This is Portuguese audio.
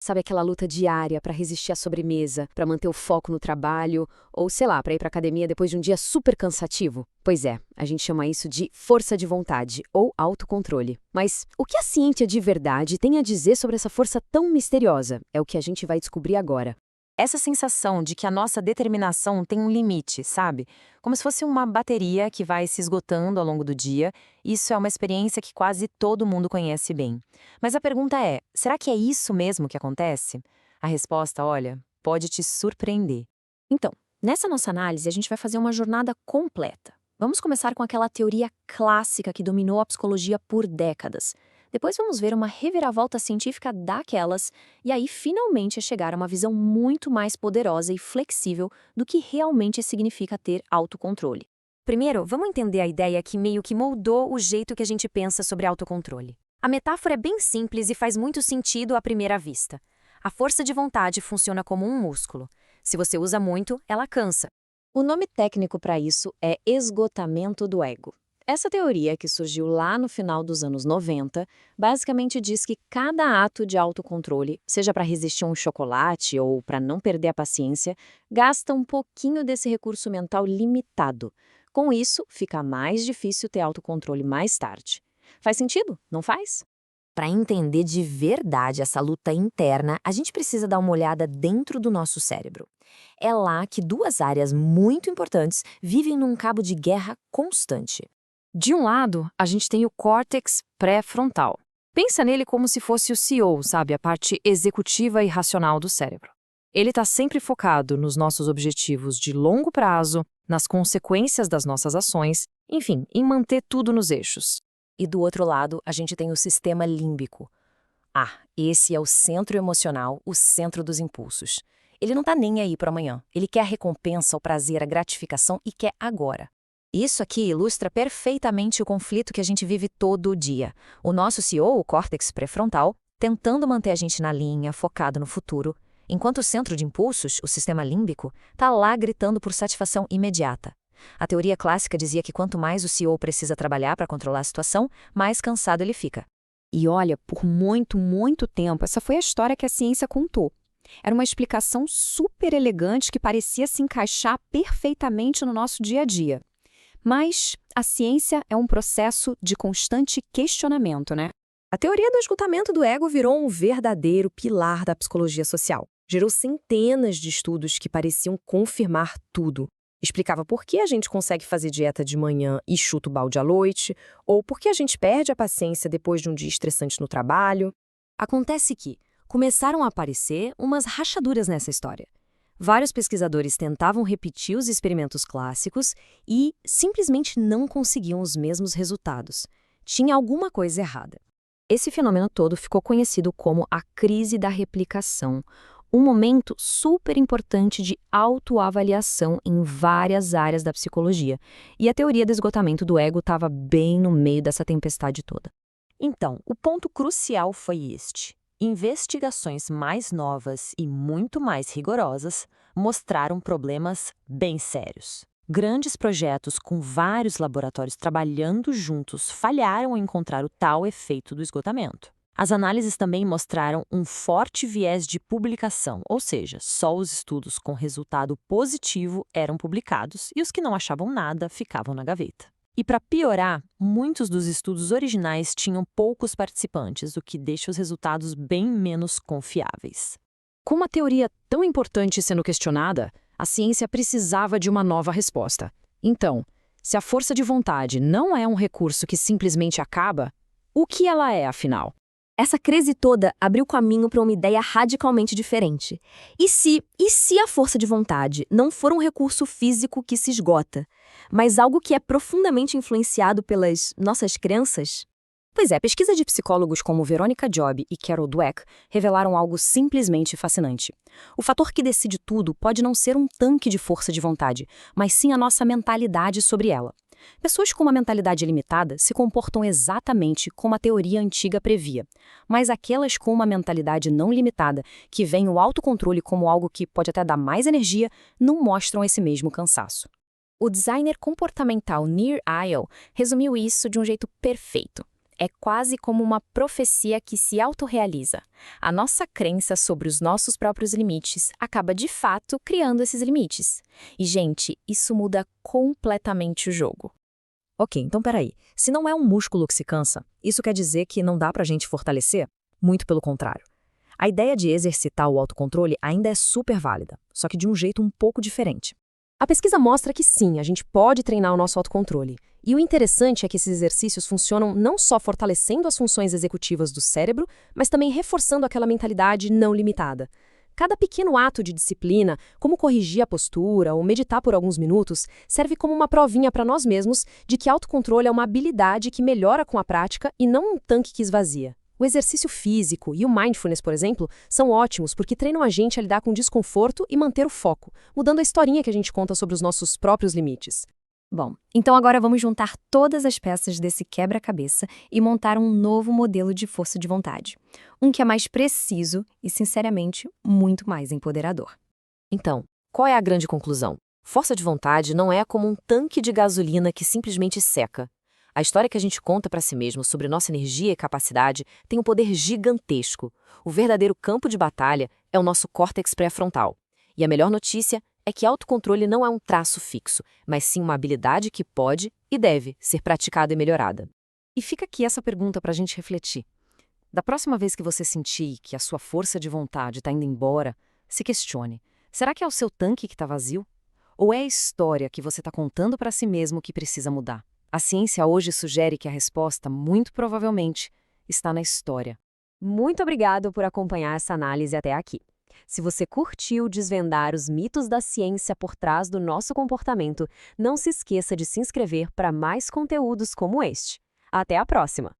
Sabe aquela luta diária para resistir à sobremesa, para manter o foco no trabalho, ou sei lá, para ir para academia depois de um dia super cansativo? Pois é, a gente chama isso de força de vontade ou autocontrole. Mas o que a ciência de verdade tem a dizer sobre essa força tão misteriosa? É o que a gente vai descobrir agora. Essa sensação de que a nossa determinação tem um limite, sabe? Como se fosse uma bateria que vai se esgotando ao longo do dia. Isso é uma experiência que quase todo mundo conhece bem. Mas a pergunta é: será que é isso mesmo que acontece? A resposta, olha, pode te surpreender. Então, nessa nossa análise, a gente vai fazer uma jornada completa. Vamos começar com aquela teoria clássica que dominou a psicologia por décadas. Depois vamos ver uma reviravolta científica daquelas, e aí finalmente chegar a uma visão muito mais poderosa e flexível do que realmente significa ter autocontrole. Primeiro, vamos entender a ideia que meio que moldou o jeito que a gente pensa sobre autocontrole. A metáfora é bem simples e faz muito sentido à primeira vista. A força de vontade funciona como um músculo. Se você usa muito, ela cansa. O nome técnico para isso é esgotamento do ego. Essa teoria, que surgiu lá no final dos anos 90, basicamente diz que cada ato de autocontrole, seja para resistir a um chocolate ou para não perder a paciência, gasta um pouquinho desse recurso mental limitado. Com isso, fica mais difícil ter autocontrole mais tarde. Faz sentido? Não faz? Para entender de verdade essa luta interna, a gente precisa dar uma olhada dentro do nosso cérebro. É lá que duas áreas muito importantes vivem num cabo de guerra constante. De um lado, a gente tem o córtex pré-frontal. Pensa nele como se fosse o CEO, sabe? A parte executiva e racional do cérebro. Ele está sempre focado nos nossos objetivos de longo prazo, nas consequências das nossas ações, enfim, em manter tudo nos eixos. E do outro lado, a gente tem o sistema límbico. Esse é o centro emocional, o centro dos impulsos. Ele não está nem aí para amanhã. Ele quer a recompensa, o prazer, a gratificação e quer agora. Isso aqui ilustra perfeitamente o conflito que a gente vive todo dia. O nosso CEO, o córtex pré-frontal, tentando manter a gente na linha, focado no futuro, enquanto o centro de impulsos, o sistema límbico, está lá gritando por satisfação imediata. A teoria clássica dizia que quanto mais o CEO precisa trabalhar para controlar a situação, mais cansado ele fica. E olha, por muito tempo, essa foi a história que a ciência contou. Era uma explicação super elegante que parecia se encaixar perfeitamente no nosso dia a dia. Mas a ciência é um processo de constante questionamento, né? A teoria do esgotamento do ego virou um verdadeiro pilar da psicologia social. Gerou centenas de estudos que pareciam confirmar tudo. Explicava por que a gente consegue fazer dieta de manhã e chuta o balde à noite, ou por que a gente perde a paciência depois de um dia estressante no trabalho. Acontece que começaram a aparecer umas rachaduras nessa história. Vários pesquisadores tentavam repetir os experimentos clássicos e simplesmente não conseguiam os mesmos resultados. Tinha alguma coisa errada. Esse fenômeno todo ficou conhecido como a crise da replicação, um momento super importante de autoavaliação em várias áreas da psicologia. E a teoria do esgotamento do ego estava bem no meio dessa tempestade toda. Então, o ponto crucial foi este. Investigações mais novas e muito mais rigorosas mostraram problemas bem sérios. Grandes projetos com vários laboratórios trabalhando juntos falharam em encontrar o tal efeito do esgotamento. As análises também mostraram um forte viés de publicação, ou seja, só os estudos com resultado positivo eram publicados e os que não achavam nada ficavam na gaveta. E para piorar, muitos dos estudos originais tinham poucos participantes, o que deixa os resultados bem menos confiáveis. Com uma teoria tão importante sendo questionada, a ciência precisava de uma nova resposta. Então, se a força de vontade não é um recurso que simplesmente acaba, o que ela é, afinal? Essa crise toda abriu caminho para uma ideia radicalmente diferente. E se a força de vontade não for um recurso físico que se esgota, mas algo que é profundamente influenciado pelas nossas crenças? Pois é, pesquisas de psicólogos como Veronica Job e Carol Dweck revelaram algo simplesmente fascinante. O fator que decide tudo pode não ser um tanque de força de vontade, mas sim a nossa mentalidade sobre ela. Pessoas com uma mentalidade limitada se comportam exatamente como a teoria antiga previa, mas aquelas com uma mentalidade não limitada, que veem o autocontrole como algo que pode até dar mais energia, não mostram esse mesmo cansaço. O designer comportamental Nir Eyal resumiu isso de um jeito perfeito. É quase como uma profecia que se autorrealiza. A nossa crença sobre os nossos próprios limites acaba de fato criando esses limites. E, gente, isso muda completamente o jogo. Ok, então peraí. Se não é um músculo que se cansa, isso quer dizer que não dá pra gente fortalecer? Muito pelo contrário. A ideia de exercitar o autocontrole ainda é super válida, só que de um jeito um pouco diferente. A pesquisa mostra que sim, a gente pode treinar o nosso autocontrole. E o interessante é que esses exercícios funcionam não só fortalecendo as funções executivas do cérebro, mas também reforçando aquela mentalidade não limitada. Cada pequeno ato de disciplina, como corrigir a postura ou meditar por alguns minutos, serve como uma provinha para nós mesmos de que autocontrole é uma habilidade que melhora com a prática e não um tanque que esvazia. O exercício físico e o mindfulness, por exemplo, são ótimos porque treinam a gente a lidar com desconforto e manter o foco, mudando a historinha que a gente conta sobre os nossos próprios limites. Bom, então agora vamos juntar todas as peças desse quebra-cabeça e montar um novo modelo de força de vontade. Um que é mais preciso e, sinceramente, muito mais empoderador. Então, qual é a grande conclusão? Força de vontade não é como um tanque de gasolina que simplesmente seca. A história que a gente conta para si mesmo sobre nossa energia e capacidade tem um poder gigantesco. O verdadeiro campo de batalha é o nosso córtex pré-frontal. E a melhor notícia é que autocontrole não é um traço fixo, mas sim uma habilidade que pode e deve ser praticada e melhorada. E fica aqui essa pergunta para a gente refletir. Da próxima vez que você sentir que a sua força de vontade está indo embora, se questione. Será que é o seu tanque que está vazio? Ou é a história que você está contando para si mesmo que precisa mudar? A ciência hoje sugere que a resposta, muito provavelmente, está na história. Muito obrigado por acompanhar essa análise até aqui. Se você curtiu desvendar os mitos da ciência por trás do nosso comportamento, não se esqueça de se inscrever para mais conteúdos como este. Até a próxima!